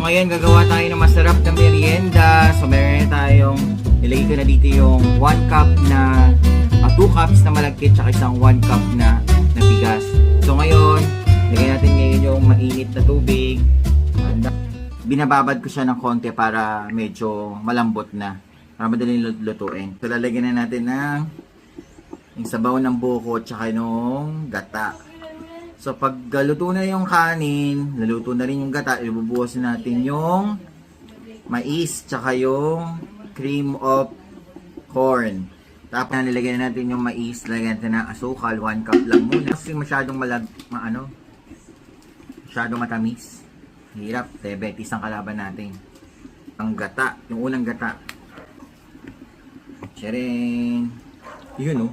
ngayon gagawa tayo ng masarap na merienda. So meron tayong, nilagay ko na dito yung 1 cup na 2 cups na malagkit tsaka isang 1 cup na bigas. So ngayon, lagyan natin ngayon yung mainit na tubig. Binababad ko siya ng konti para medyo malambot na. Para madaling lutuin. So lalagyan na natin ng yung sabaw ng buko tsaka yung gata. So pag luto na yung kanin, naluto na rin yung gata, ibubuhos natin yung mais tsaka yung cream of corn. Tapos nilagyan na natin yung mais, lagyan natin ng asukal, 1 cup lang muna. Kasi masyadong masyadong matamis. Hirap, diabetes ang kalaban natin. Ang gata, yung unang gata. Sharing. Yun oh.